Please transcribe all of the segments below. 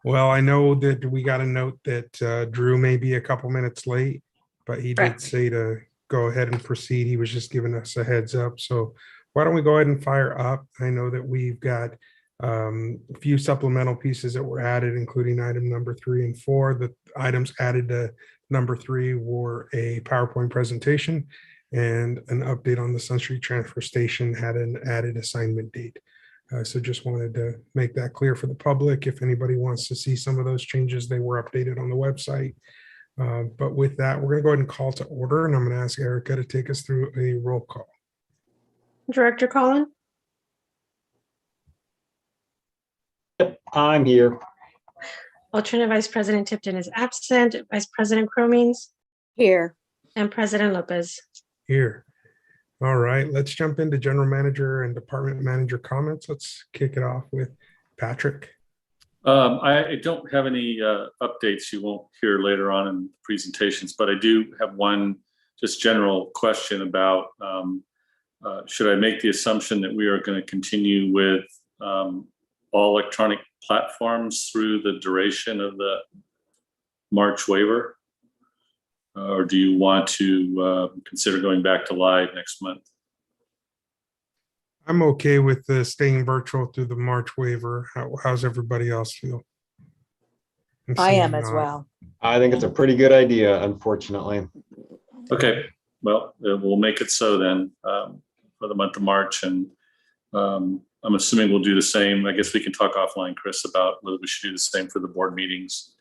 Well, I know that we got a note that Drew may be a couple minutes late, but he did Correct. say to go ahead and proceed. He was just giving us a heads up. So why don't we go ahead and fire up? I know that we've got a few supplemental pieces that were added, including item number 3 and 4. The items added to number 3 were a PowerPoint presentation and an update on the Sun Street Transfer Station had an added assignment date. So just wanted to make that clear for the public. If anybody wants to see some of those changes, they were updated on the website. But with that, we're going to go ahead and call to order, and I'm going to ask Erica to take us through a roll call. Director Collin, I'm here. alternate Vice President Tipton is absent, Vice President Cromings, Here. and President Lopez. Here. All right, let's jump into general manager and department manager comments. Let's kick it off with Patrick. I don't have any updates you won't hear later on in presentations, but I do have one just general question about should I make the assumption that we are going to continue with all electronic platforms through the duration of the March waiver? Or do you want to consider going back to live next month? I'm okay with staying virtual through the March waiver. How's everybody else feel? I am as well. I think it's a pretty good idea, unfortunately. Okay, well, we'll make it so then for the month of March. And I'm assuming we'll do the same. I guess we can talk offline, Chris, about whether we should do the same for the board meetings.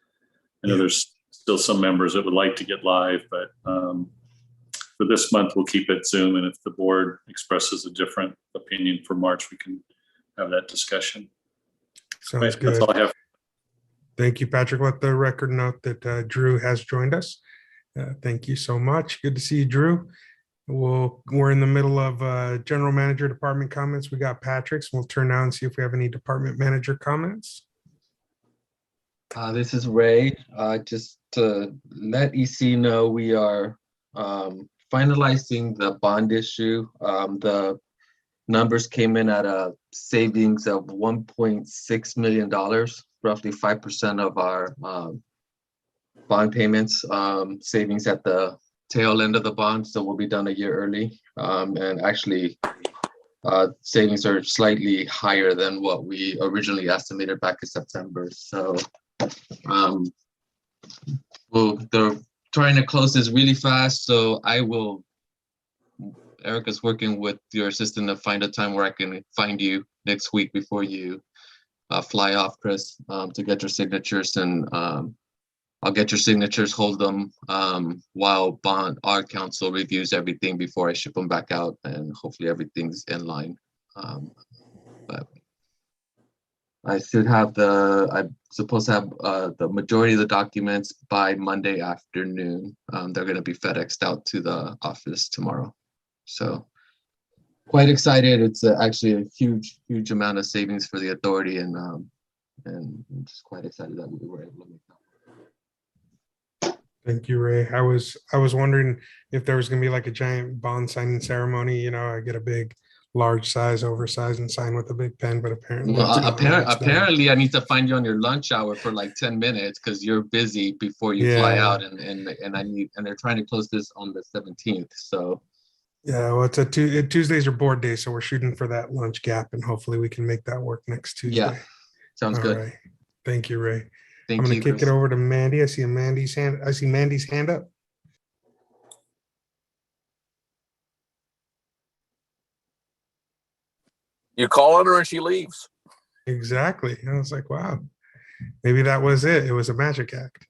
I know there's still some members that would like to get live, but for this month, we'll keep it Zoom. And if the board expresses a different opinion for March, we can have that discussion. Sounds good. That's all I have. Thank you, Patrick. Let the record note that Drew has joined us. Thank you so much. Good to see you, Drew. We're in the middle of general manager department comments. We got Patrick's. We'll turn now and see if we have any department manager comments. This is Ray. Just to let EC know, we are finalizing the bond issue. The numbers came in at a savings of $1.6 million, roughly 5% of our bond payments, savings at the tail end of the bond. So we'll be done a year early. And actually, savings are slightly higher than what we originally estimated back in September. So they're trying to close this really fast. So Erica's working with your assistant to find a time where I can find you next week before you fly off, Chris, to get your signatures. And I'll get your signatures, hold them while our council reviews everything before I ship them back out, and hopefully everything's in line. But I should have I'm supposed to have the majority of the documents by Monday afternoon. They're going to be FedExed out to the office tomorrow. So quite excited. It's actually a huge amount of savings for the authority, and I'm just quite excited that we were able to make that. Thank you, Ray. I was wondering if there was going to be like a giant bond signing ceremony. I get a big, large size, oversized, and sign with a big pen, but apparently, apparently, I need to find you on your lunch hour for like 10 minutes because you're busy before you fly out, and they're trying to close this on the 17th. So. Yeah, well, Tuesdays are board days, so we're shooting for that lunch gap, and hopefully we can make that work next Tuesday. Yeah, sounds good. Right. Thank you, Ray. I'm going to kick it over to Mandy. I see Mandy's hand up. You call on her and she leaves. Exactly. I was like, wow, maybe that was it. It was a magic act.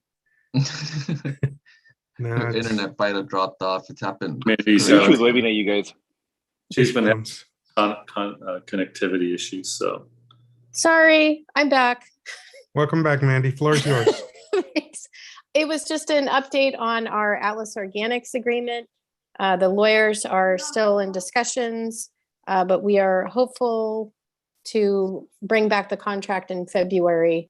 Her internet fighter dropped off. It's happened. Maybe she was waving at you guys. She's been having connectivity issues. So Sorry, I'm back. Welcome back, Mandy. Floor is yours. Thanks. It was just an update on our Atlas Organics agreement. The lawyers are still in discussions, but we are hopeful to bring back the contract in February.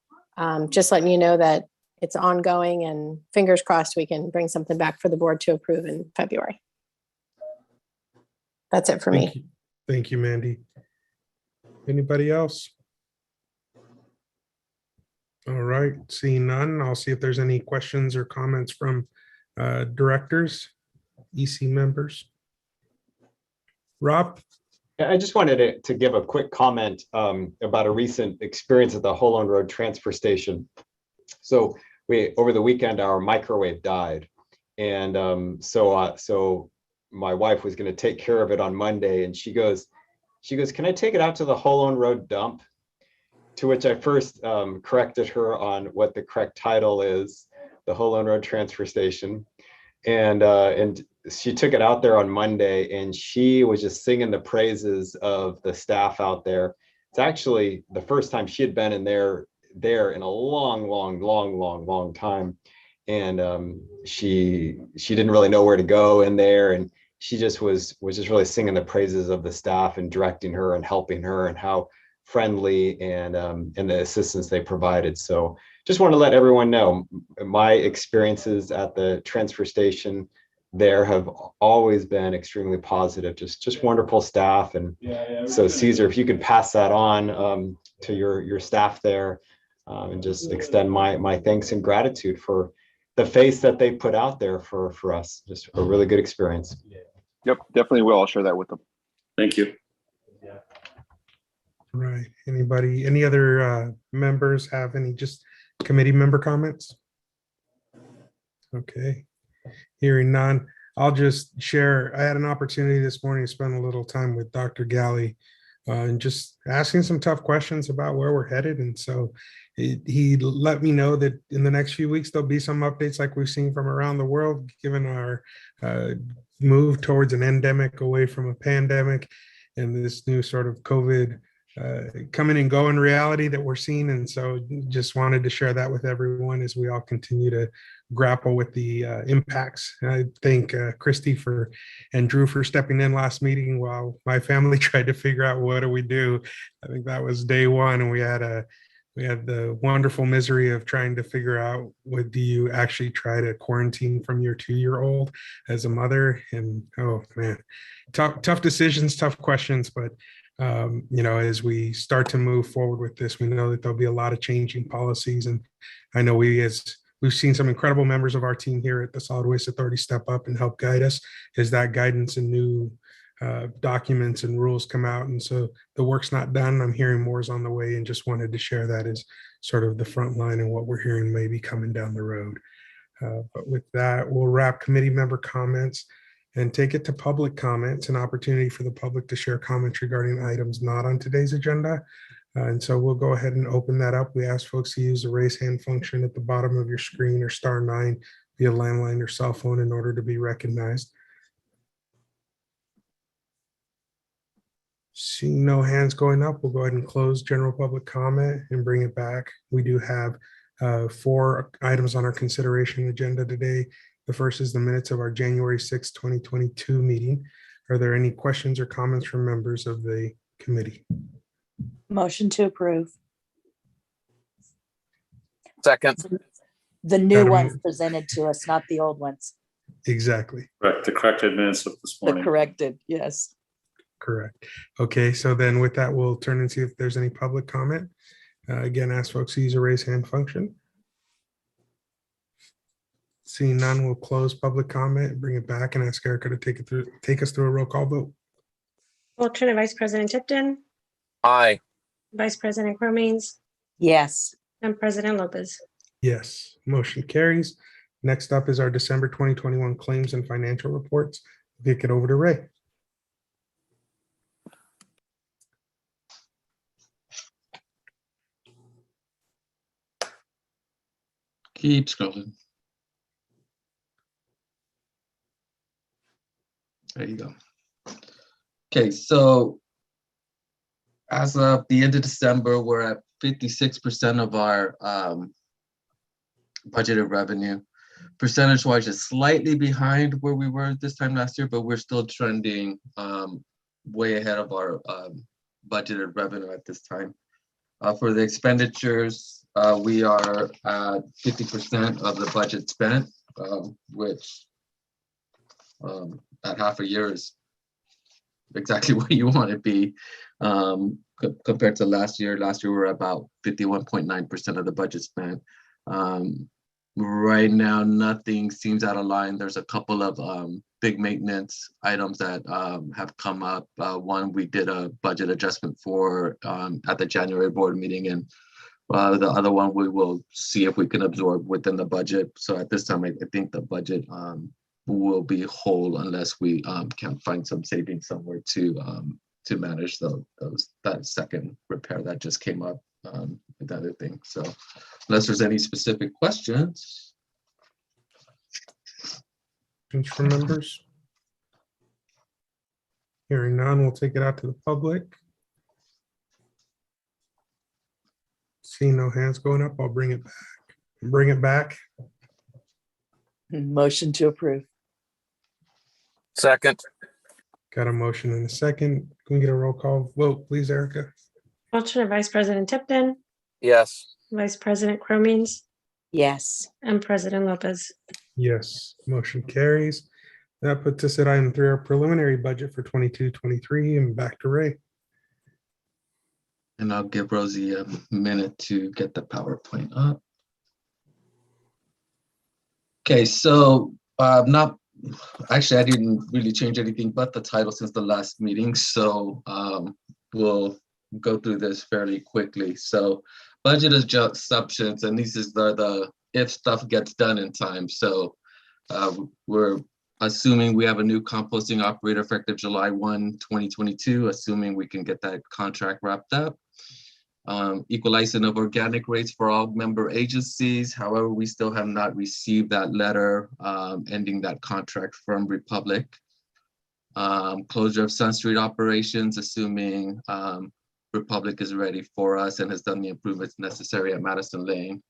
Just letting you know that it's ongoing, and fingers crossed we can bring something back for the board to approve in February. That's it for me. Thank you, Mandy. Anybody else? All right, seeing none, I'll see if there's any questions or comments from directors, EC members. Rob? Yeah, I just wanted to give a quick comment about a recent experience at the Holland Road Transfer Station. So over the weekend, our microwave died. And so my wife was going to take care of it on Monday. And she goes, can I take it out to the Holland Road dump? To which I first corrected her on what the correct title is, the Holland Road Transfer Station. And she took it out there on Monday, and she was just singing the praises of the staff out there. It's actually the first time she had been in there in a long time. And she didn't really know where to go in there. And she just was just really singing the praises of the staff and directing her and helping her and how friendly and the assistance they provided. So just want to let everyone know my experiences at the transfer station there have always been extremely positive, just wonderful staff. And so Caesar, if you could pass that on to your staff there, and just extend my thanks and gratitude for the face that they put out there for us. Just a really good experience. Yep, definitely will. I'll share that with them. Thank you. Right. Anybody, any other members have any just committee member comments? Okay. Hearing none, I'll just share. I had an opportunity this morning to spend a little time with Dr. Galley and just asking some tough questions about where we're headed. And so he let me know that in the next few weeks, there'll be some updates like we've seen from around the world, given our move towards an endemic away from a pandemic and this new sort of COVID coming and going reality that we're seeing. And so just wanted to share that with everyone as we all continue to grapple with the impacts. I thank Christy and Drew for stepping in last meeting while my family tried to figure out what do we do. I think that was day one, and we had the wonderful misery of trying to figure out, what do you actually try to quarantine from your 2-year-old as a mother? And oh man, tough decisions, tough questions, but as we start to move forward with this, we know that there'll be a lot of changing policies. And I know we've seen some incredible members of our team here at the Solid Waste Authority step up and help guide us as that guidance and new documents and rules come out. And so the work's not done. I'm hearing more is on the way, and just wanted to share that as sort of the front line and what we're hearing maybe coming down the road. But with that, we'll wrap committee member comments and take it to public comments, an opportunity for the public to share comments regarding items not on today's agenda. And so we'll go ahead and open that up. We ask folks to use the raise hand function at the bottom of your screen or *9 via landline or cell phone in order to be recognized. Seeing no hands going up, we'll go ahead and close general public comment and bring it back. We do have 4 items on our consideration agenda today. The first is the minutes of our January 6, 2022 meeting. Are there any questions or comments from members of the committee? Motion to approve. Second. The new Madam- ones presented to us, not the old ones. Exactly. Correct. The corrected minutes of this The morning. corrected, yes. Correct. Okay, so then with that, we'll turn and see if there's any public comment. Again, ask folks to use a raise hand function. Seeing none, we'll close public comment, bring it back, and ask Erica to take us through a roll call vote. Alternate Vice President Tipton, Aye. Vice President Cromines, Yes. and President Lopez. Yes, motion carries. Next up is our December 2021 claims and financial reports. Kick it over to Ray. Keep scrolling. There you go. Okay, so as of the end of December, we're at 56% of our budgeted revenue. Percentage-wise, is slightly behind where we were this time last year, but we're still trending way ahead of our budgeted revenue at this time. For the expenditures, we are at 50% of the budget spent, which at half a year is exactly where you want to be. compared to last year. Last year, we were about 51.9% of the budget spent. Right now, nothing seems out of line. There's a couple of big maintenance items that have come up. One, we did a budget adjustment for at the January board meeting, and the other one we will see if we can absorb within the budget. So at this time, I think the budget will be whole unless we can find some savings somewhere to manage that second repair that just came up, with other things. So unless there's any specific questions. Questions from members? Hearing none, we'll take it out to the public. See no hands going up, I'll bring it back. Bring it back. Motion to approve. Second. Got a motion and a second. Can we get a roll call vote, please, Erica? Alternate Vice President Tipton, Yes. Vice President Cromings, Yes. and President Lopez. Yes, motion carries. That puts us at item 3, our preliminary budget for 22-23, and back to Ray. And I'll give Rosie a minute to get the PowerPoint up. Okay, so actually, I didn't really change anything but the title since the last meeting, so we'll go through this fairly quickly. So budget assumptions, and these is the if stuff gets done in time. So we're assuming we have a new composting operator effective July 1, 2022, assuming we can get that contract wrapped up. Equalizing of organic rates for all member agencies. However, we still have not received that letter ending that contract from Republic. Closure of Sun Street operations, assuming Republic is ready for us and has done the improvements necessary at Madison Lane.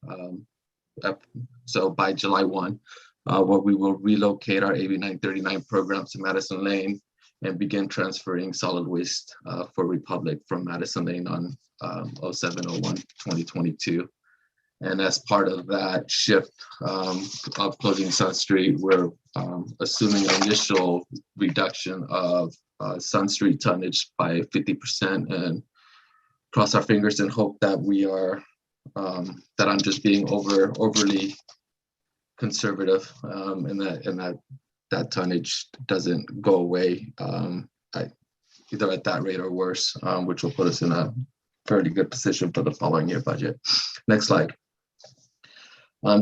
So by July 1, where we will relocate our AB 939 program to Madison Lane and begin transferring solid waste for Republic from Madison Lane on 07/01/2022. And as part of that shift of closing Sun Street, we're assuming an initial reduction of Sun Street tonnage by 50%, and cross our fingers and hope that we are, that I'm just being overly conservative, and that tonnage doesn't go away, either at that rate or worse, which will put us in a fairly good position for the following year budget. Next slide.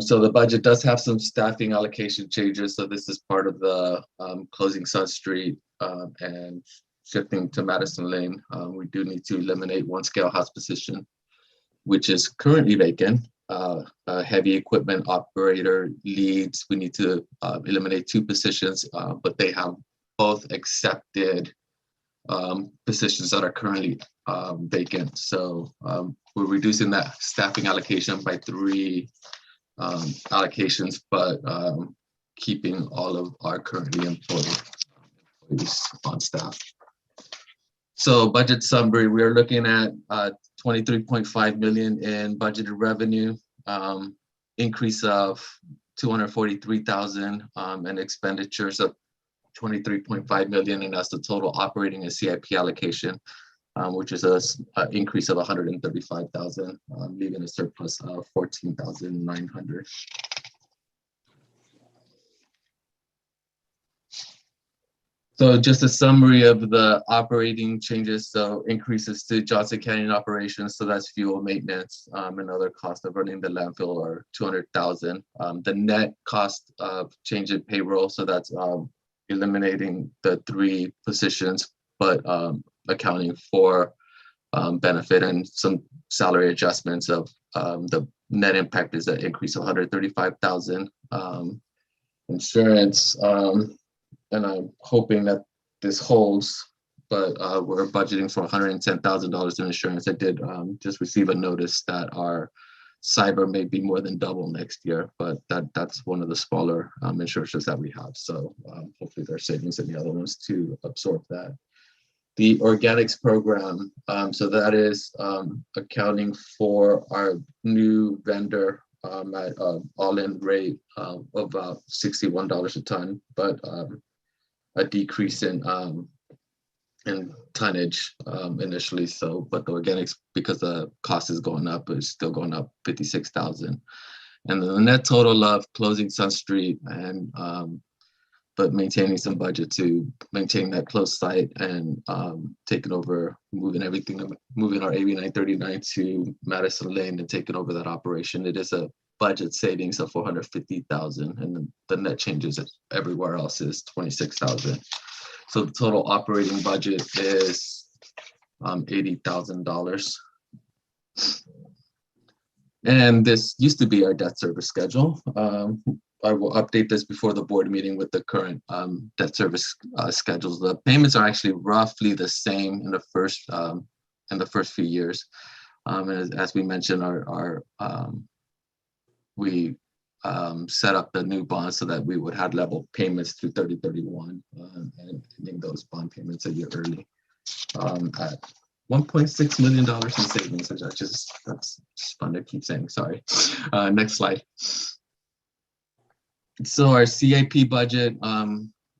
So the budget does have some staffing allocation changes. So this is part of the closing Sun Street and shifting to Madison Lane. We do need to eliminate one scale house position, which is currently vacant. Heavy equipment operator leads, we need to eliminate 2 positions, but they have both accepted positions that are currently vacant. So we're reducing that staffing allocation by 3 allocations, but keeping all of our currently employees on staff. So budget summary, we are looking at 23.5 million in budgeted revenue, increase of 243,000, and expenditures of 23.5 million, and that's the total operating and CIP allocation, which is an increase of 135,000, leaving a surplus of 14,900. So just a summary of the operating changes. So increases to Johnson Canyon operations. So that's fuel maintenance and other costs of running the landfill are 200,000. The net cost of change in payroll. So that's eliminating the 3 positions, but accounting for benefit and some salary adjustments of the net impact is an increase of 135,000. Insurance, and I'm hoping that this holds, but we're budgeting for $110,000 in insurance. I did just receive a notice that our cyber may be more than double next year, but that's one of the smaller insurances that we have. So hopefully there's savings in the other ones to absorb that. The organics program, so that is accounting for our new vendor at all-in rate of about $61 a ton, but a decrease in in tonnage initially. So, but the organics, because the cost is going up, is still going up 56,000. And the net total of closing Sun Street and but maintaining some budget to maintain that closed site and taking over, moving our AB 939 to Madison Lane and taking over that operation. It is a budget savings of 450,000, and the net changes everywhere else is 26,000. So the total operating budget is $80,000. And this used to be our debt service schedule. I will update this before the board meeting with the current debt service schedules. The payments are actually roughly the same in the first few years. And as we mentioned, we set up the new bond so that we would have level payments through 3031 and ending those bond payments a year early at $1.6 million in savings, which that's just fun to keep saying. Sorry. Next slide. So our CIP budget,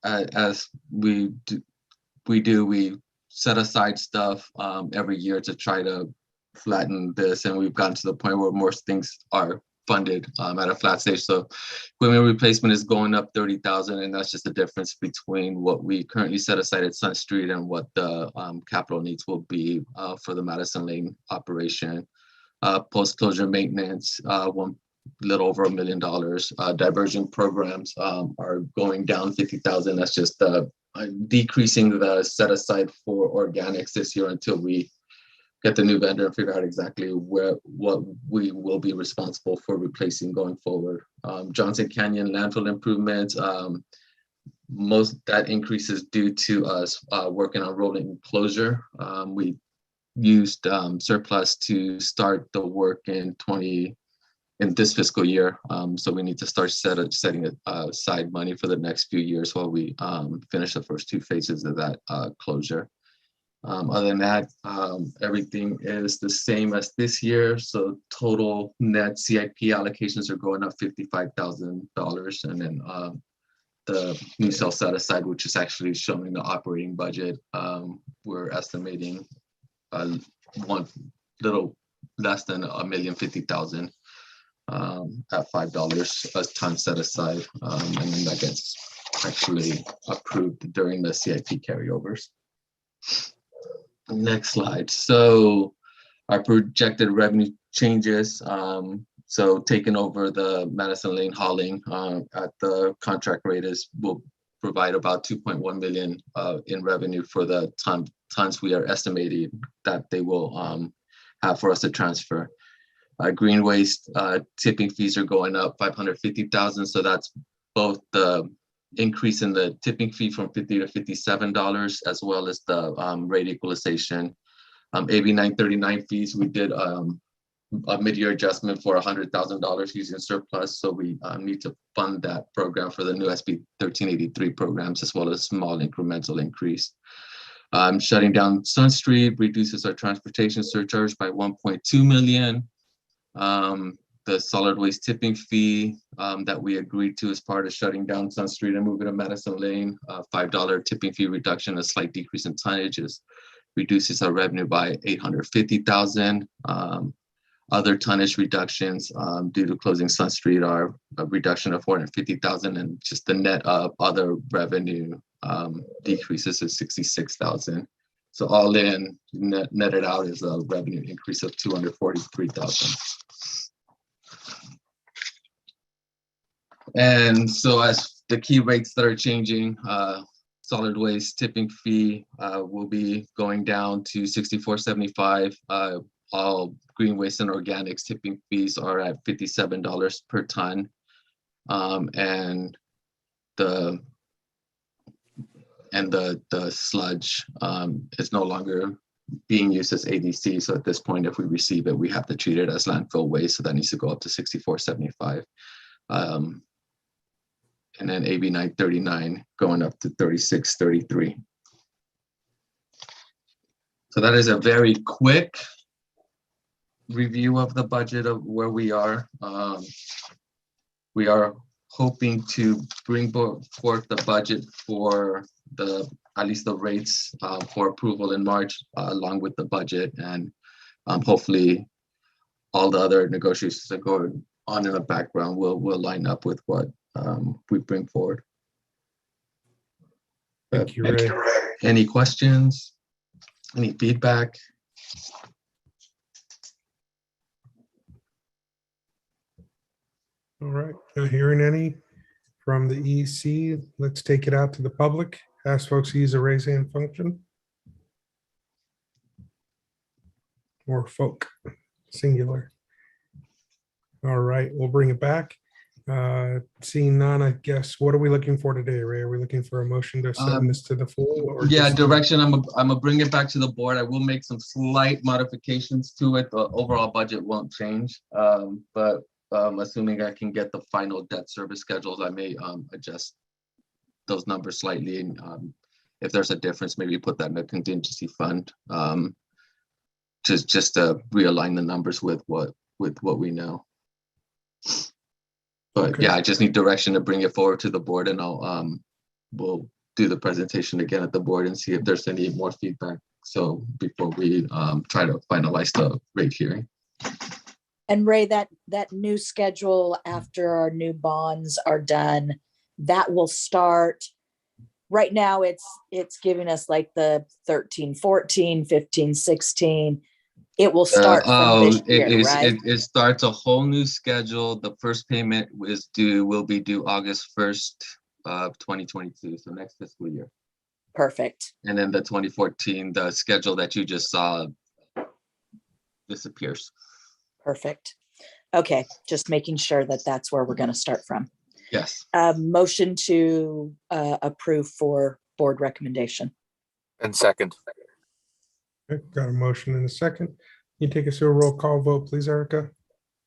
as we set aside stuff every year to try to flatten this, and we've gotten to the point where most things are funded at a flat stage. So equipment replacement is going up 30,000, and that's just the difference between what we currently set aside at Sun Street and what the capital needs will be for the Madison Lane operation. Post-closure maintenance, little over $1 million. Diversion programs are going down 50,000. That's just decreasing the set aside for organics this year until we get the new vendor and figure out exactly what we will be responsible for replacing going forward. Johnson Canyon landfill improvements, most that increase is due to us working on rolling closure. We used surplus to start the work in this fiscal year. So we need to start setting aside money for the next few years while we finish the first two phases of that closure. Other than that, everything is the same as this year. So total net CIP allocations are going up $55,000. And then the new cell set aside, which is actually showing the operating budget, we're estimating one little less than $1,050,000 at $5 a ton set aside. And then that gets actually approved during the CIP carryovers. Next slide. So our projected revenue changes. So taking over the Madison Lane hauling at the contract rate will provide about 2.1 million in revenue for the tons we are estimating that they will have for us to transfer. Green waste tipping fees are going up 550,000. So that's both the increase in the tipping fee from $50 to $57, as well as the rate equalization. AB 939 fees, we did a mid-year adjustment for $100,000 using surplus. So we need to fund that program for the new SB 1383 programs, as well as small incremental increase. Shutting down Sun Street reduces our transportation surcharge by 1.2 million. The solid waste tipping fee that we agreed to as part of shutting down Sun Street and moving to Madison Lane, $5 tipping fee reduction, a slight decrease in tonnages, reduces our revenue by 850,000. Other tonnage reductions due to closing Sun Street are a reduction of 450,000, and just the net of other revenue decreases is 66,000. So all in, netted out is a revenue increase of 243,000. And so as the key rates that are changing, solid waste tipping fee will be going down to $64.75. All green waste and organics tipping fees are at $57 per ton. And the sludge is no longer being used as ADC. So at this point, if we receive it, we have to treat it as landfill waste. So that needs to go up to $64.75. And then AB 939 going up to $36.33. So that is a very quick review of the budget of where we are. We are hoping to bring forth the budget for the at least the rates for approval in March, along with the budget, and hopefully all the other negotiations that go on in the background will line up with what we bring forward. Thank you, Ray. Any questions? Any feedback? All right, not hearing any from the EC. Let's take it out to the public. Ask folks to use the raise hand function. Or folk, singular. All right, we'll bring it back. Seeing none, I guess, what are we looking for today, Ray? Are we looking for a motion to send this to the full? Or Yeah, just- direction. I'm gonna bring it back to the board. I will make some slight modifications to it. The overall budget won't change. But assuming I can get the final debt service schedules, I may adjust those numbers slightly. And if there's a difference, maybe put that in a contingency fund. Just to realign the numbers with what we know. But Okay. yeah, I just need direction to bring it forward to the board, and we'll do the presentation again at the board and see if there's any more feedback. So before we try to finalize the rate hearing. And Ray, that new schedule after our new bonds are done, that will start. Right now, it's giving us like the 13, 14, 15, 16. It will start from this year, right? It starts a whole new schedule. The first payment will be due August 1st of 2022, so next fiscal year. Perfect. And then the 2014, the schedule that you just saw disappears. Perfect. Okay, just making sure that that's where we're going to start from. Yes. Motion to approve for board recommendation. And second. Okay, got a motion in a second. Can you take us through a roll call vote, please, Erica?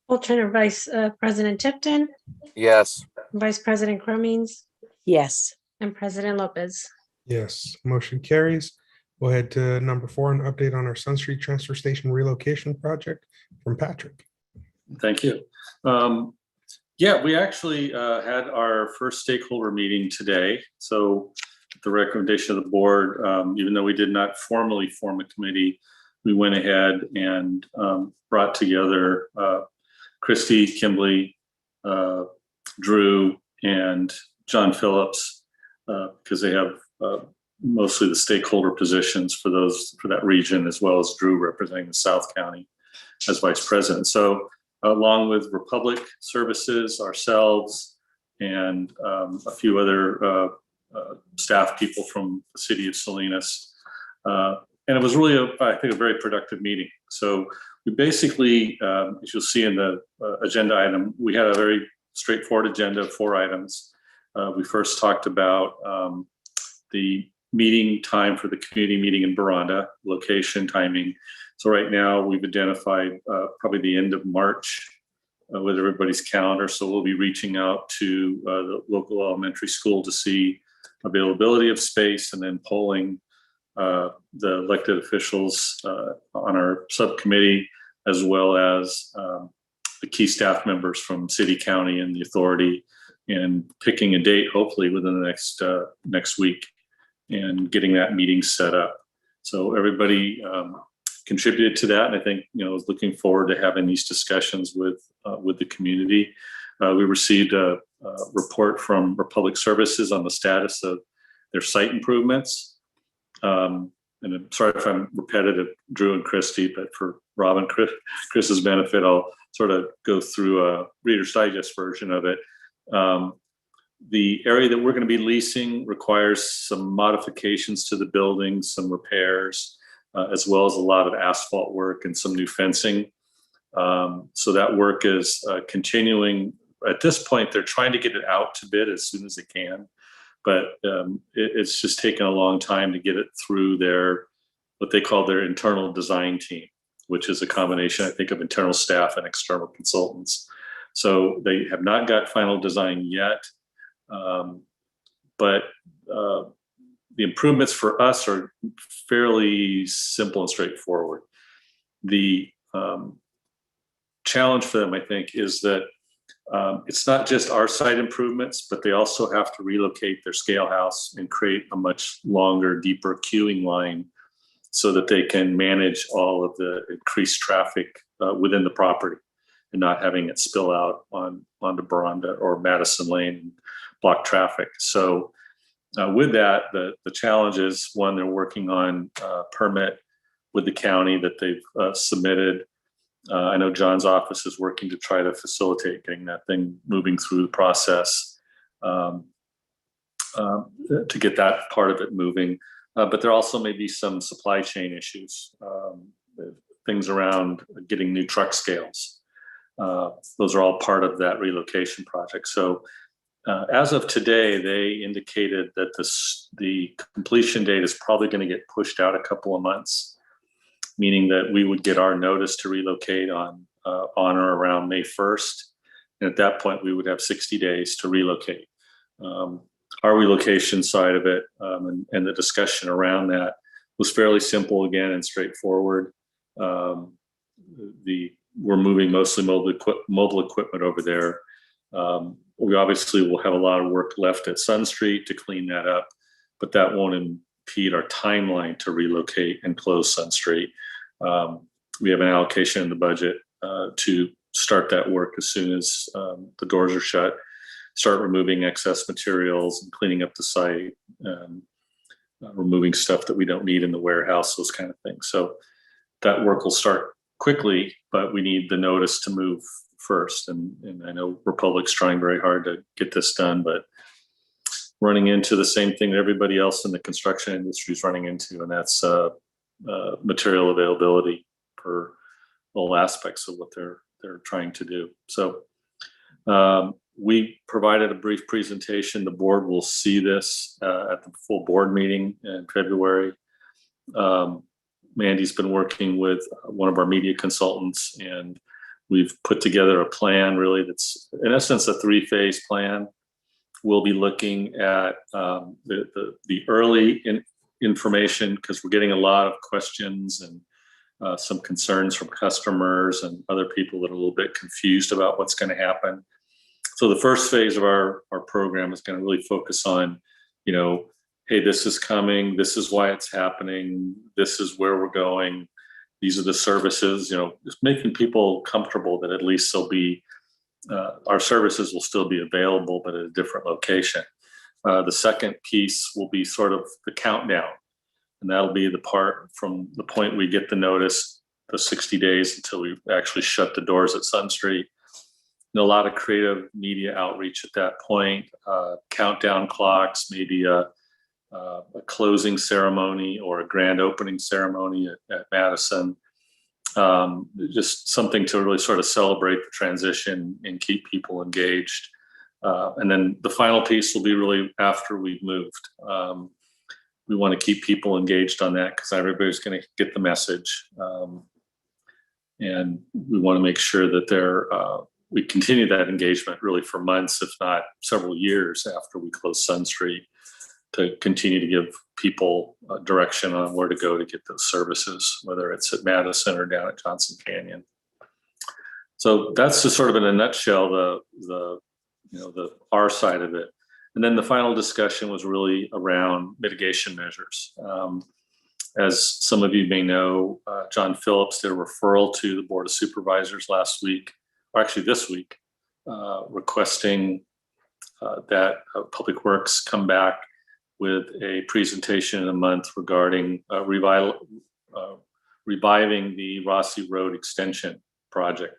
Alternate Vice President Tipton, Yes. Vice President Cromines, Yes. and President Lopez. Yes, motion carries. We'll head to number 4, an update on our Sun Street Transfer Station relocation project from Patrick. Thank you. Yeah, we actually had our first stakeholder meeting today. So at the recommendation of the board, even though we did not formally form a committee, we went ahead and brought together Christy, Kimberly, Drew, and John Phillips, because they have mostly the stakeholder positions for that region, as well as Drew representing the South County as vice president. So along with Republic Services, ourselves, and a few other staff people from the city of Salinas. And it was really, I think, a very productive meeting. So we basically, as you'll see in the agenda item, we had a very straightforward agenda of 4 items. We first talked about the meeting time for the community meeting in Baranda, location, timing. So right now we've identified probably the end of March with everybody's calendar. So we'll be reaching out to the local elementary school to see availability of space, and then polling the elected officials on our subcommittee, as well as the key staff members from city, county, and the authority, and picking a date, hopefully within the next week, and getting that meeting set up. So everybody contributed to that, and I think, I was looking forward to having these discussions with the community. We received a report from Republic Services on the status of their site improvements. And I'm sorry if I'm repetitive, Drew and Christy, but for Rob and Chris's benefit, I'll sort of go through a Reader's Digest version of it. The area that we're going to be leasing requires some modifications to the building, some repairs, as well as a lot of asphalt work and some new fencing. So that work is continuing. At this point, they're trying to get it out to bid as soon as they can, but it's just taken a long time to get it through what they call their internal design team, which is a combination, I think, of internal staff and external consultants. So they have not got final design yet, but the improvements for us are fairly simple and straightforward. The challenge for them, I think, is that It's not just our site improvements, but they also have to relocate their scale house and create a much longer, deeper queuing line so that they can manage all of the increased traffic within the property and not having it spill out onto Baranda or Madison Lane and block traffic. So with that, the challenge is, one, they're working on a permit with the county that they've submitted. I know John's office is working to try to facilitate getting that thing moving through the process to get that part of it moving. But there also may be some supply chain issues, things around getting new truck scales. Those are all part of that relocation project. So as of today, they indicated that the completion date is probably going to get pushed out a couple of months, meaning that we would get our notice to relocate on or around May 1st. And at that point, we would have 60 days to relocate. Our relocation side of it and the discussion around that was fairly simple again and straightforward. We're moving mostly mobile equipment over there. We obviously will have a lot of work left at Sun Street to clean that up, but that won't impede our timeline to relocate and close Sun Street. We have an allocation in the budget to start that work as soon as the doors are shut, start removing excess materials and cleaning up the site, removing stuff that we don't need in the warehouse, those kind of things. So that work will start quickly, but we need the notice to move first. And I know Republic's trying very hard to get this done, but running into the same thing that everybody else in the construction industry is running into, and that's material availability for all aspects of what they're trying to do. So we provided a brief presentation. The board will see this at the full board meeting in February. Mandy's been working with one of our media consultants, and we've put together a plan really that's in essence a 3-phase plan. We'll be looking at the early information because we're getting a lot of questions and some concerns from customers and other people that are a little bit confused about what's going to happen. So the first phase of our program is going to really focus on, hey, this is coming, this is why it's happening, this is where we're going, these are the services, just making people comfortable that at least they'll be, our services will still be available, but at a different location. The second piece will be sort of the countdown, and that'll be the part from the point we get the notice, the 60 days until we actually shut the doors at Sun Street. And a lot of creative media outreach at that point, countdown clocks, maybe a closing ceremony or a grand opening ceremony at Madison. Just something to really sort of celebrate the transition and keep people engaged. And then the final piece will be really after we've moved. We want to keep people engaged on that because everybody's going to get the message. And we want to make sure that we continue that engagement really for months, if not several years after we close Sun Street, to continue to give people direction on where to go to get those services, whether it's at Madison or down at Johnson Canyon. So that's just sort of in a nutshell the our side of it. And then the final discussion was really around mitigation measures. As some of you may know, John Phillips did a referral to the Board of Supervisors last week, or actually this week, requesting that Public Works come back with a presentation in a month regarding reviving the Rossi Road extension project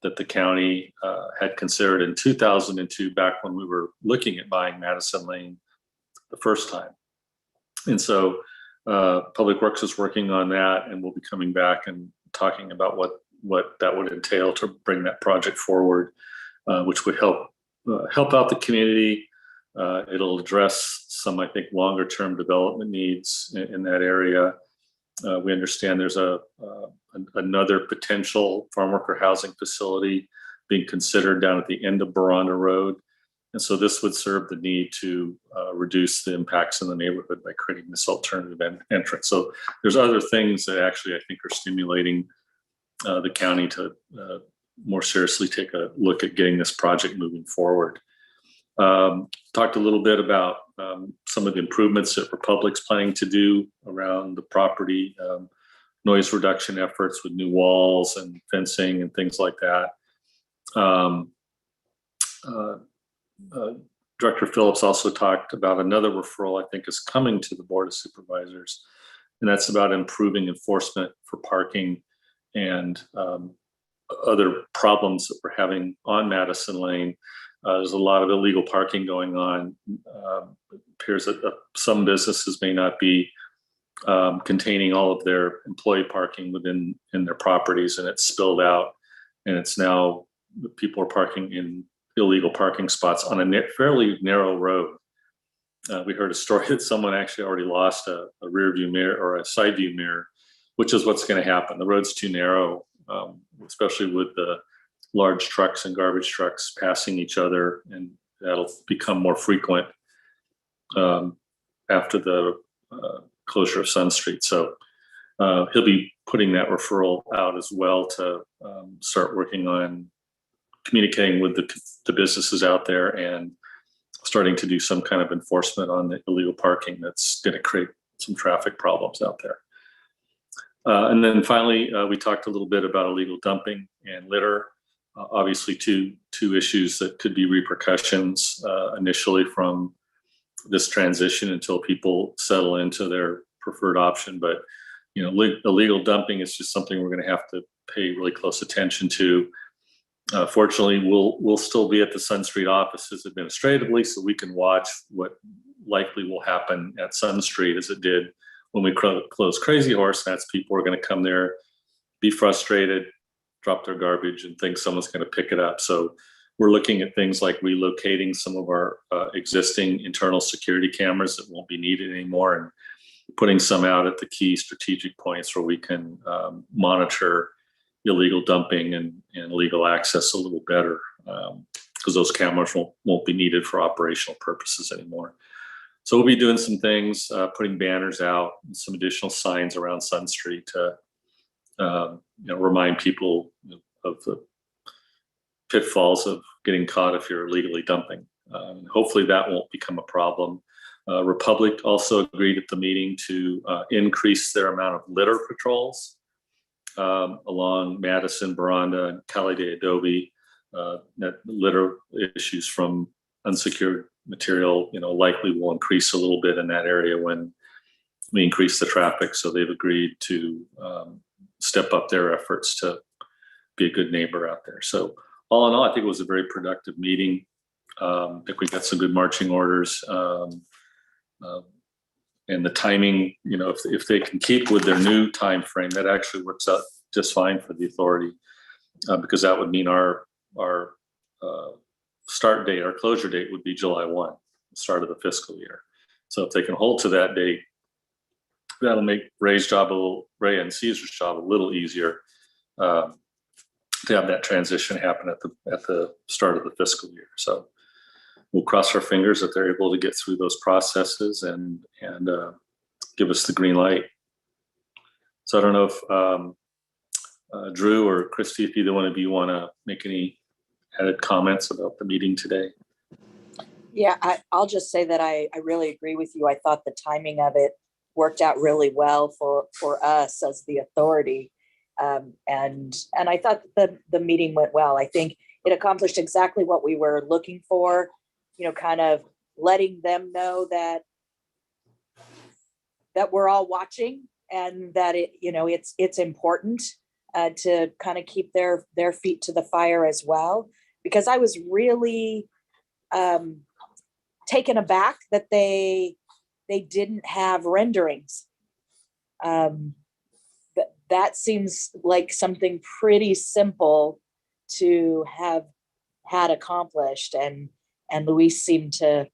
that the county had considered in 2002, back when we were looking at buying Madison Lane the first time. And so Public Works is working on that, and we'll be coming back and talking about what that would entail to bring that project forward, which would help out the community. It'll address some, I think, longer term development needs in that area. We understand there's another potential farm worker housing facility being considered down at the end of Baranda Road. And so this would serve the need to reduce the impacts in the neighborhood by creating this alternative entrance. So there's other things that actually I think are stimulating the county to more seriously take a look at getting this project moving forward. Talked a little bit about some of the improvements that Republic's planning to do around the property, noise reduction efforts with new walls and fencing and things like that. Director Phillips also talked about another referral I think is coming to the Board of Supervisors, and that's about improving enforcement for parking and other problems that we're having on Madison Lane. There's a lot of illegal parking going on. It appears that some businesses may not be containing all of their employee parking within their properties, and it's spilled out, and it's now people are parking in illegal parking spots on a fairly narrow road. We heard a story that someone actually already lost a rear view mirror or a side view mirror, which is what's going to happen. The road's too narrow, especially with the large trucks and garbage trucks passing each other, and that'll become more frequent after the closure of Sun Street. So he'll be putting that referral out as well to start working on communicating with the businesses out there and starting to do some kind of enforcement on the illegal parking that's going to create some traffic problems out there. And then finally, we talked a little bit about illegal dumping and litter. Obviously, two issues that could be repercussions initially from this transition until people settle into their preferred option. But illegal dumping is just something we're going to have to pay really close attention to. Fortunately, we'll still be at the Sun Street offices administratively, so we can watch what likely will happen at Sun Street as it did when we closed Crazy Horse. That's people are going to come there, be frustrated, drop their garbage, and think someone's going to pick it up. So we're looking at things like relocating some of our existing internal security cameras that won't be needed anymore, and putting some out at the key strategic points where we can monitor illegal dumping and illegal access a little better, because those cameras won't be needed for operational purposes anymore. So we'll be doing some things, putting banners out and some additional signs around Sun Street to remind people of the pitfalls of getting caught if you're illegally dumping. Hopefully that won't become a problem. Republic also agreed at the meeting to increase their amount of litter patrols along Madison, Baranda, and Calle de Adobe. That litter issues from unsecured material, likely will increase a little bit in that area when we increase the traffic. So they've agreed to step up their efforts to be a good neighbor out there. So all in all, I think it was a very productive meeting. I think we got some good marching orders. And the timing, if they can keep with their new time frame, that actually works out just fine for the authority, because that would mean our start date, our closure date would be July 1, the start of the fiscal year. So if they can hold to that date, that'll make Ray and Caesar's job a little easier to have that transition happen at the start of the fiscal year. So we'll cross our fingers that they're able to get through those processes and give us the green light. So I don't know if Drew or Christy, if either one of you want to make any added comments about the meeting today. Yeah, I'll just say that I really agree with you. I thought the timing of it worked out really well for us as the authority. And I thought the meeting went well. I think it accomplished exactly what we were looking for, kind of letting them know that we're all watching, and that it's important to kind of keep their feet to the fire as well, because I was really taken aback that they didn't have renderings. That seems like something pretty simple to have had accomplished, and Luis seemed to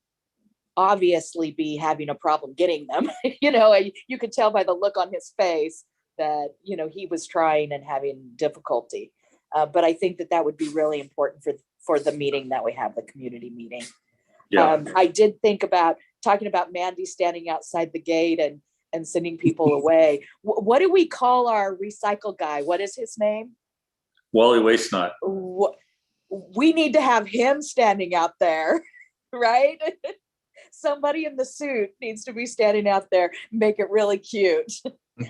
obviously be having a problem getting them. You could tell by the look on his face that he was trying and having difficulty. But I think that would be really important for the meeting that we have, the community meeting. Yeah. I did think about talking about Mandy standing outside the gate and sending people away. What do we call our recycle guy? What is his name? Wally Waste Not. We need to have him standing out there, right? Somebody in the suit needs to be standing out there, make it really cute.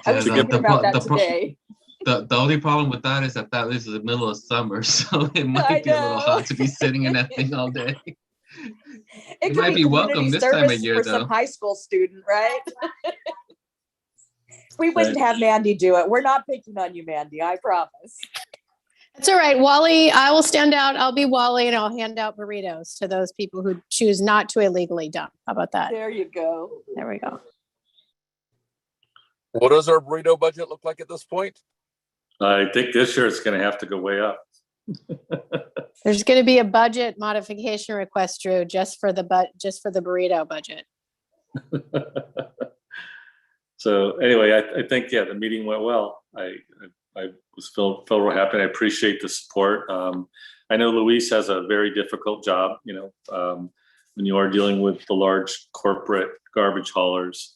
I was Yeah, thinking about that today. The only problem with that is that is the middle of summer, so it I might be a little know. hot to be sitting in that thing all day. It could might be welcome community this time of service year, for some though. high school student, right? We wouldn't have Mandy do it. We're not picking on you, Mandy, I promise. It's all right, Wally. I will stand out. I'll be Wally, and I'll hand out burritos to those people who choose not to illegally dump. How about that? There you go. There we go. What does our burrito budget look like at this point? I think this year it's going to have to go way up. There's going to be a budget modification request, Drew, just for the burrito budget. So anyway, I think, yeah, the meeting went well. I felt real happy. I appreciate the support. I know Luis has a very difficult job, when you are dealing with the large corporate garbage haulers.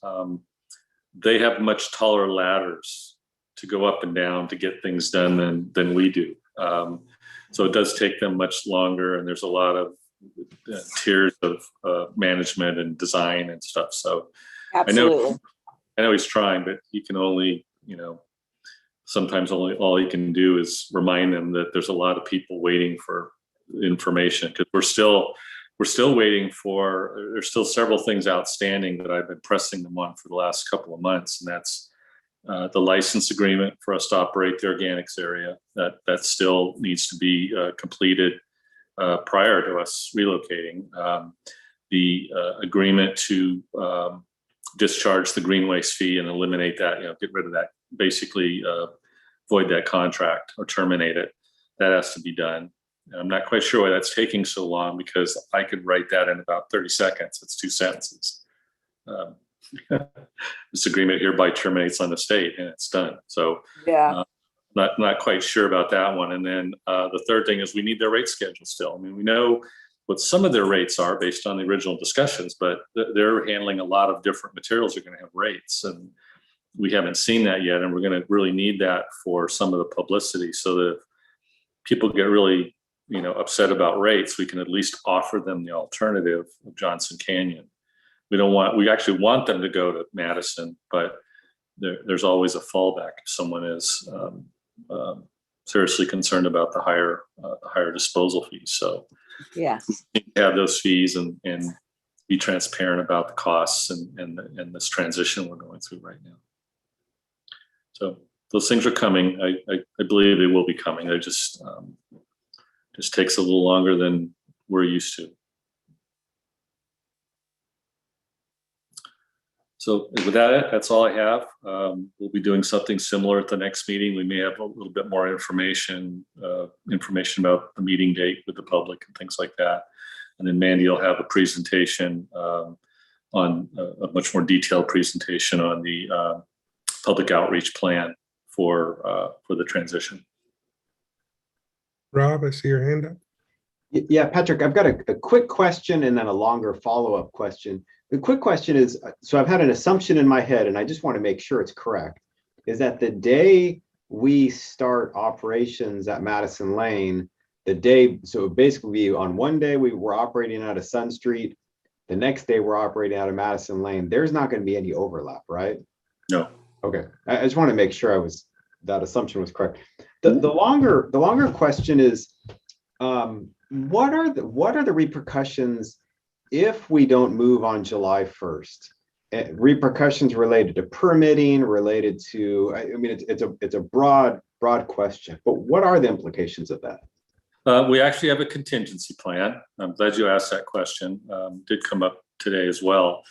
They have much taller ladders to go up and down to get things done than we do. So it does take them much longer, and there's a lot of tiers of management and design and stuff. So Absolutely. I know he's trying, but he can only, sometimes all he can do is remind them that there's a lot of people waiting for information, because we're still waiting for, there's still several things outstanding that I've been pressing them on for the last couple of months. And that's the license agreement for us to operate the organics area. That still needs to be completed prior to us relocating. The agreement to discharge the green waste fee and eliminate that, get rid of that, basically void that contract or terminate it. That has to be done. And I'm not quite sure why that's taking so long, because I could write that in about 30 seconds. It's 2 sentences. This agreement hereby terminates on the state, and it's done. So Yeah. not quite sure about that one. And then the third thing is we need their rate schedule still. I mean, we know what some of their rates are based on the original discussions, but they're handling a lot of different materials are going to have rates, and we haven't seen that yet. And we're going to really need that for some of the publicity, so that if people get really, upset about rates, we can at least offer them the alternative of Johnson Canyon. We actually want them to go to Madison, but there's always a fallback if someone is seriously concerned about the higher disposal fees. So Yes. have those fees and be transparent about the costs and this transition we're going through right now. So those things are coming. I believe they will be coming. They just takes a little longer than we're used to. So with that's all I have. We'll be doing something similar at the next meeting. We may have a little bit more information about the meeting date with the public and things like that. And then Mandy will have a presentation on a much more detailed presentation on the public outreach plan for the transition. Rob, I see your hand up. Yeah, Patrick, I've got a quick question and then a longer follow-up question. The quick question is, so I've had an assumption in my head, and I just want to make sure it's correct, is that the day we start operations at Madison Lane, so basically on one day we were operating out of Sun Street, the next day we're operating out of Madison Lane. There's not going to be any overlap, right? No. Okay, I just want to make sure that assumption was correct. The longer question is, what are the repercussions if we don't move on July 1st? Repercussions related to permitting, related to, I mean, it's a broad question, but what are the implications of that? We actually have a contingency plan. I'm glad you asked that question. Did come up today as well.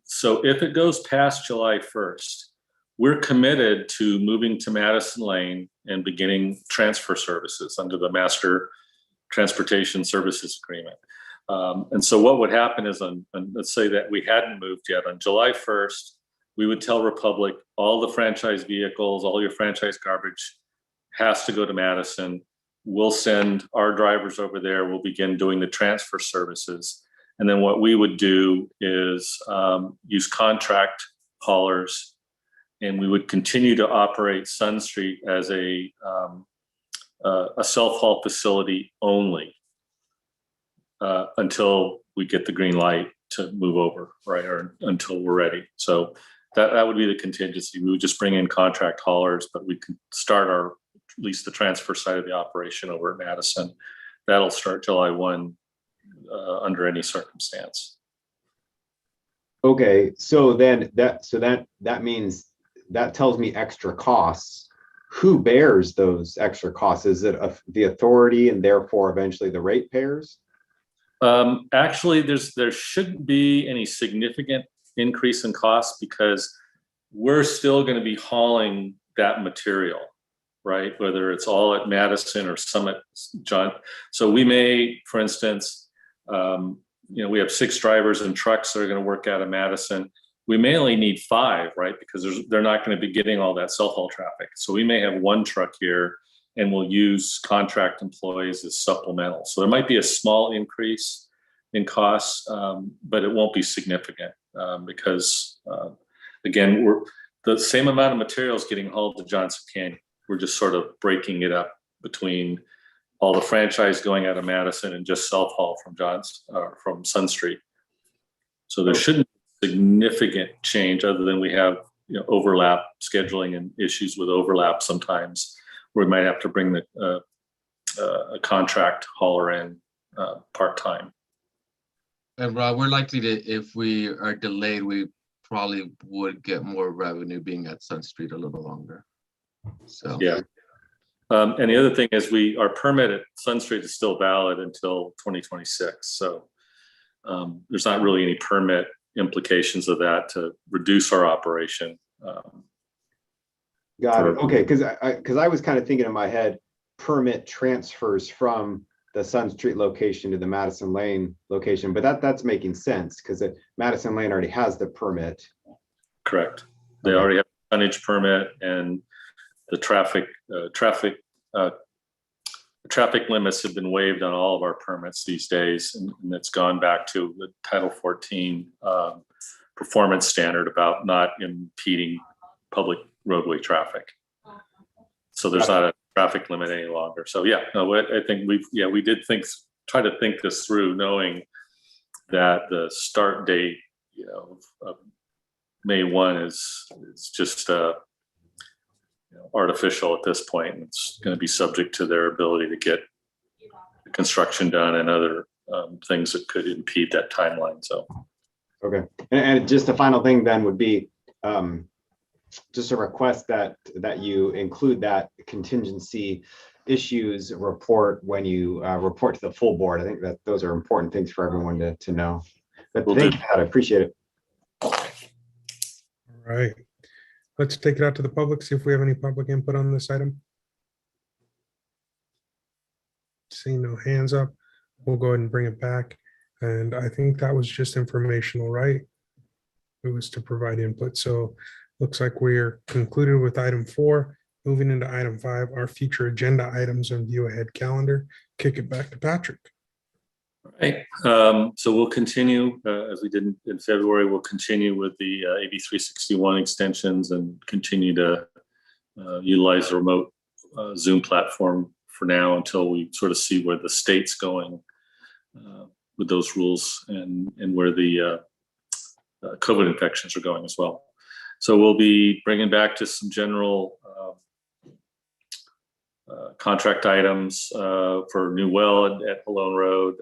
So if it goes past July 1st, we're committed to moving to Madison Lane and beginning transfer services under the Master Transportation Services Agreement. And so what would happen is, let's say that we hadn't moved yet, on July 1st, we would tell Republic, all the franchise vehicles, all your franchise garbage has to go to Madison. We'll send our drivers over there. We'll begin doing the transfer services. And then what we would do is use contract haulers, and we would continue to operate Sun Street as a a self-haul facility only until we get the green light to move over, right? Or until we're ready. So that would be the contingency. We would just bring in contract haulers, but we could start at least the transfer side of the operation over at Madison. That'll start July 1 under any circumstance. Okay, so then that means, that tells me extra costs. Who bears those extra costs? Is it the authority and therefore eventually the ratepayers? Actually, there shouldn't be any significant increase in costs because we're still going to be hauling that material, right? Whether it's all at Madison or some at John. So we may, for instance, we have 6 drivers and trucks that are going to work out of Madison. We may only need 5, right? Because they're not going to be getting all that self-haul traffic. So we may have 1 truck here and we'll use contract employees as supplemental. So there might be a small increase in costs, but it won't be significant because, again, the same amount of materials getting hauled to Johnson Canyon. We're just sort of breaking it up between all the franchise going out of Madison and just self-haul from Sun Street. So there shouldn't be significant change other than we have overlap scheduling and issues with overlap sometimes. We might have to bring a contract hauler in part-time. And Rob, we're likely to, if we are delayed, we probably would get more revenue being at Sun Street a little longer. So yeah. And the other thing is our permit at Sun Street is still valid until 2026. So there's not really any permit implications of that to reduce our operation. Got it. Okay, because I was kind of thinking in my head, permit transfers from the Sun Street location to the Madison Lane location, but that's making sense because Madison Lane already has the permit. Correct. They already have a tonnage permit, and the traffic limits have been waived on all of our permits these days, and it's gone back to the Title 14 performance standard about not impeding public roadway traffic. So there's not a traffic limit any longer. So yeah, no, I think we did try to think this through, knowing that the start date, of May 1 is just artificial at this point. It's going to be subject to their ability to get the construction done and other things that could impede that timeline. So, okay, and just the final thing then would be just a request that you include that contingency issues report when you report to the full board. I think that those are important things for everyone to know. But thank you, Pat. I appreciate it. All right. Let's take it out to the public, see if we have any public input on this item. Seeing no hands up, we'll go ahead and bring it back. And I think that was just informational, right? It was to provide input. So looks like we're concluded with item 4. Moving into item 5, our future agenda items and view ahead calendar. Kick it back to Patrick. all right. So we'll continue as we did in February. We'll continue with the AB 361 extensions and continue to utilize the remote Zoom platform for now until we sort of see where the state's going with those rules and where the COVID infections are going as well. So we'll be bringing back just some general contract items for new well at Malone Road,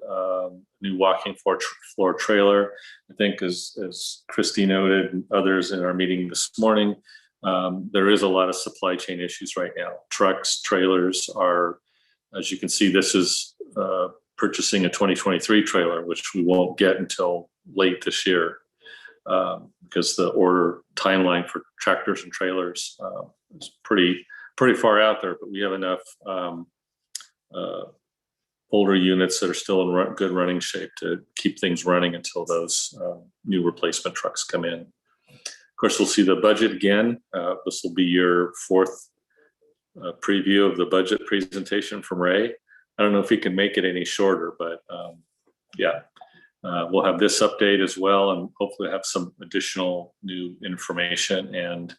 new walking floor trailer. I think as Christy noted and others in our meeting this morning, there is a lot of supply chain issues right now. Trucks, trailers are, as you can see, this is purchasing a 2023 trailer, which we won't get until late this year. Because the order timeline for tractors and trailers is pretty far out there, but we have enough older units that are still in good running shape to keep things running until those new replacement trucks come in. Of course, we'll see the budget again. This will be your 4th preview of the budget presentation from Ray. I don't know if he can make it any shorter, but yeah. We'll have this update as well, and hopefully have some additional new information and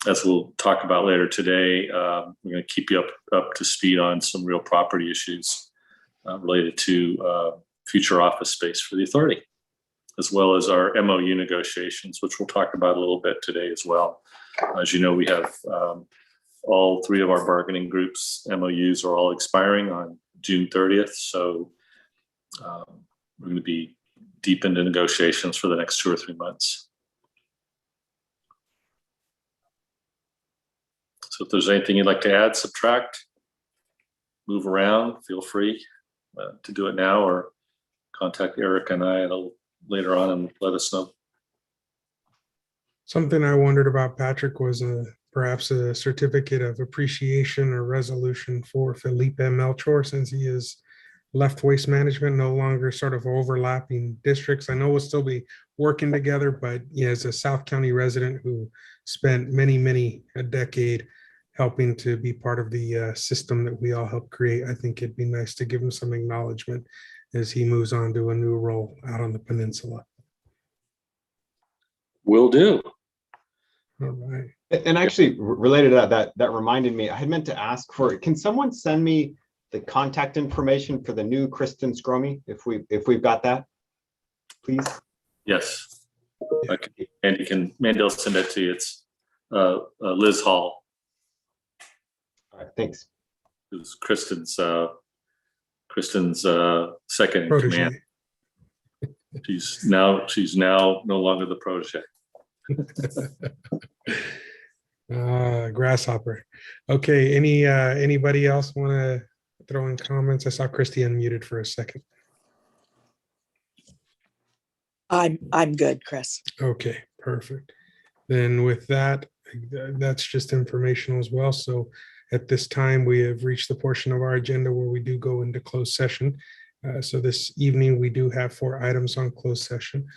as we'll talk about later today, we're going to keep you up to speed on some real property issues related to future office space for the authority, as well as our MOU negotiations, which we'll talk about a little bit today as well. As you know, we have all three of our bargaining groups MOUs are all expiring on June 30th. So we're going to be deep into negotiations for the next 2 or 3 months. So if there's anything you'd like to add, subtract, move around, feel free to do it now, or contact Eric and I later on and let us know. Something I wondered about, Patrick, was perhaps a certificate of appreciation or resolution for Felipe Melchor, since he is left Waste Management, no longer sort of overlapping districts. I know we'll still be working together, but yeah, as a South County resident who spent a decade helping to be part of the system that we all helped create, I think it'd be nice to give him some acknowledgement as he moves on to a new role out on the peninsula. Will do. All right. And actually, related to that reminded me, I had meant to ask for, can someone send me the contact information for the new Kristen Scromey, if we've got that, please? Yes. Okay. Mandy will send it to you. It's Liz Hall. All right, thanks. Who's Kristen's second in command. She's now no longer the protege. Grasshopper. Okay, anybody else want to throw in comments? I saw Christy unmuted for a second. I'm good, Chris. Okay, perfect. Then with that, that's just informational as well. So at this time, we have reached the portion of our agenda where we do go into closed session. So this evening, we do have 4 items on closed session,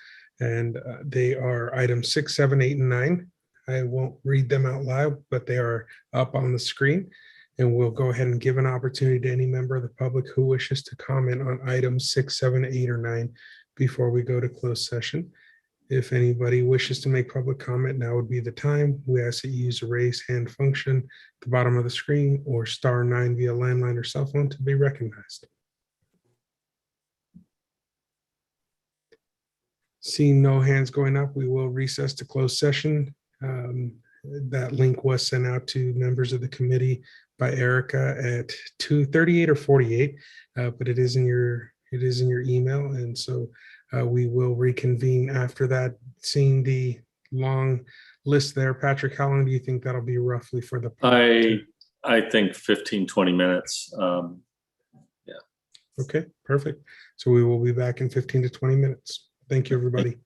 and they are items 6, 7, 8, and 9. I won't read them out loud, but they are up on the screen. And we'll go ahead and give an opportunity to any member of the public who wishes to comment on items 6, 7, 8, or 9 before we go to closed session. If anybody wishes to make public comment, now would be the time. We ask that you use the raise hand function at the bottom of the screen or *9 via landline or cell phone to be recognized. Seeing no hands going up, we will recess to closed session. That link was sent out to members of the committee by Erica at 2:38 or 48, but it is in your email, and so we will reconvene after that. Seeing the long list there, Patrick, how long do you think that'll be roughly for the? I think 15, 20 minutes. Yeah. Okay, perfect. So we will be back in 15 to 20 minutes. Thank you, everybody.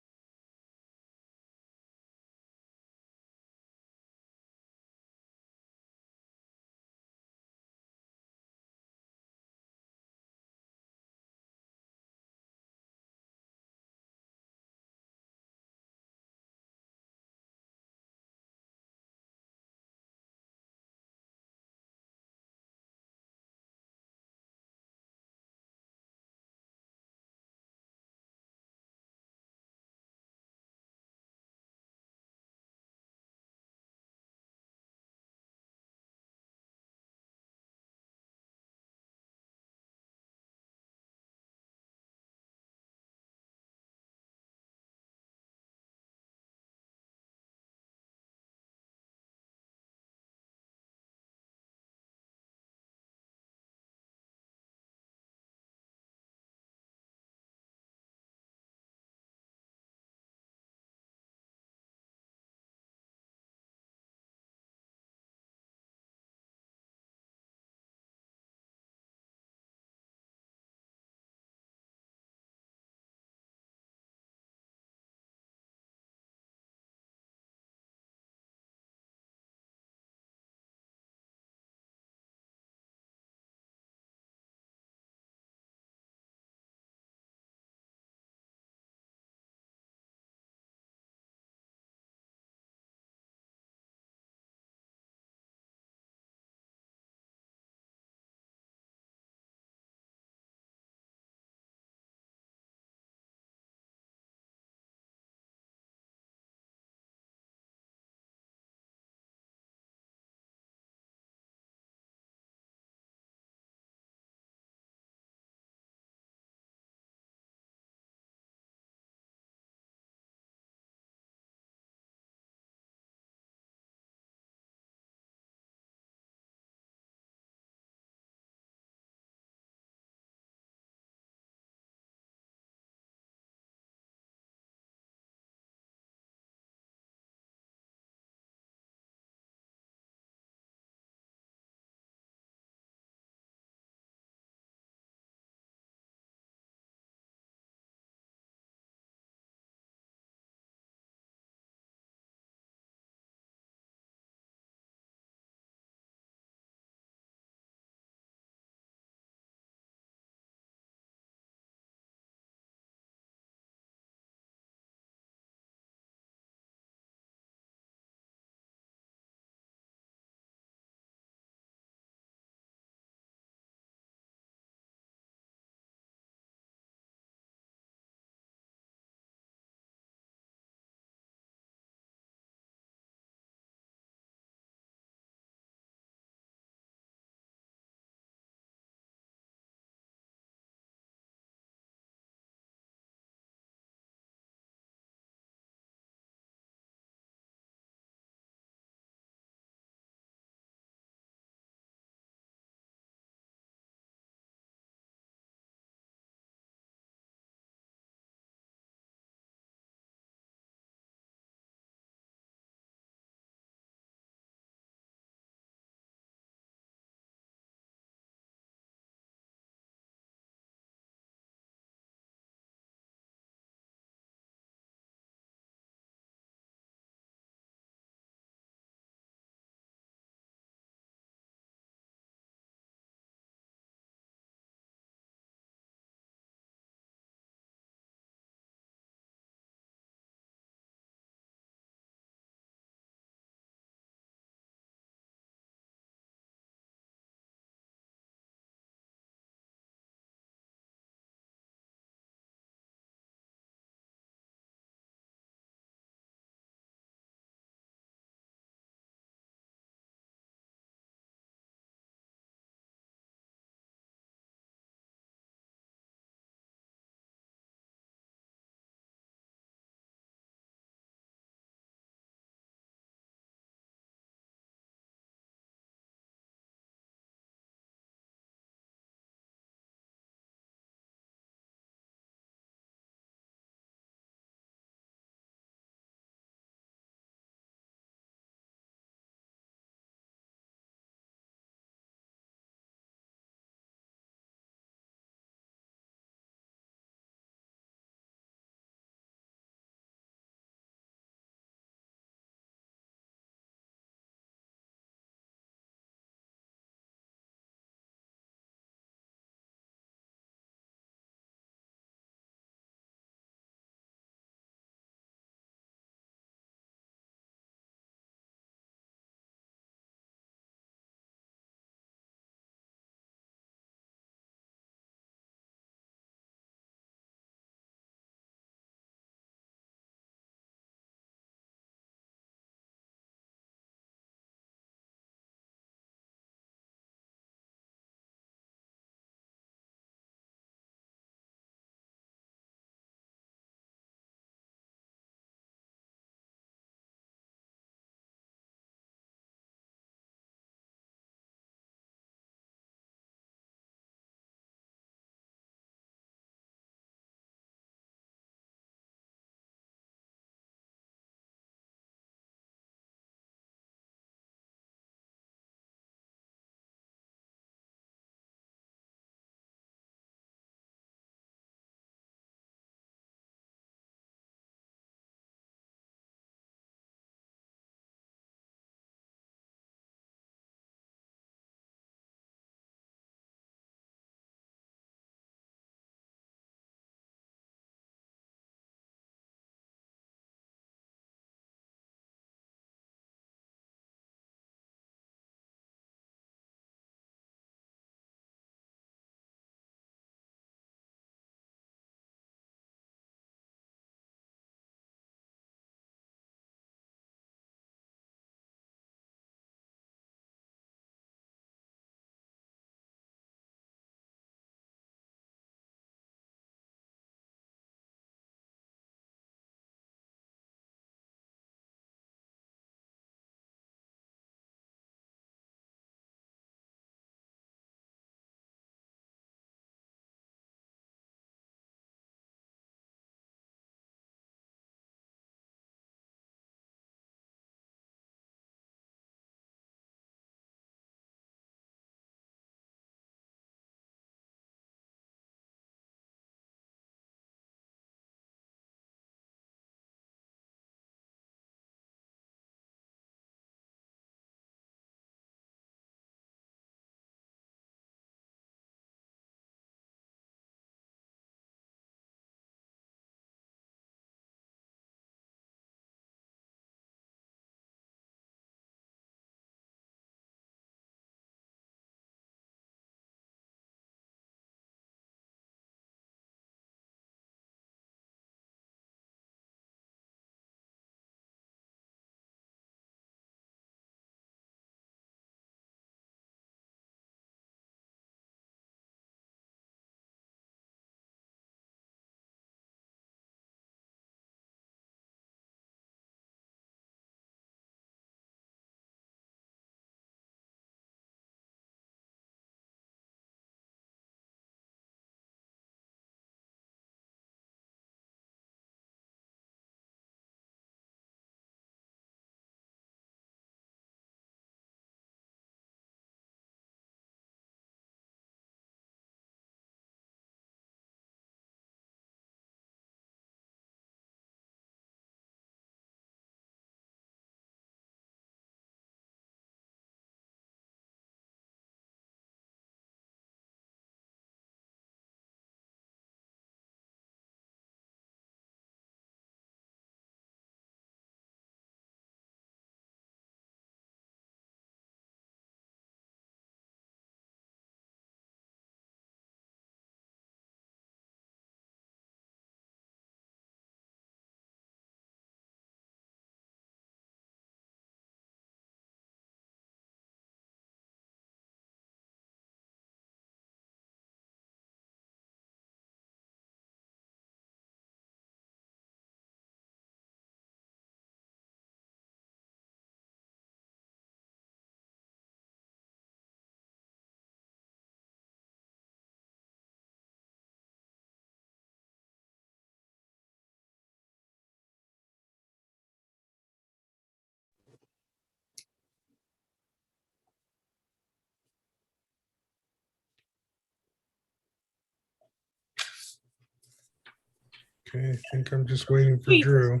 Okay, I think I'm just waiting for Drew.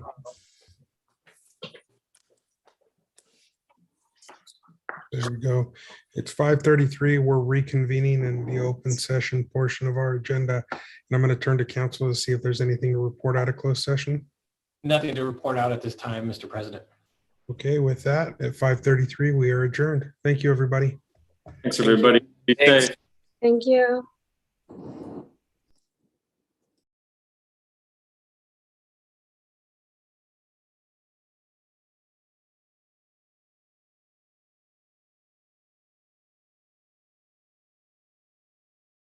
There we go. It's 5:33. We're reconvening in the open session portion of our agenda. And I'm going to turn to council to see if there's anything to report out of closed session. Nothing to report out at this time, Mr. President. Okay, with that, at 5:33, we are adjourned. Thank you, everybody. Thanks, everybody. Be Thanks. safe. Thank you.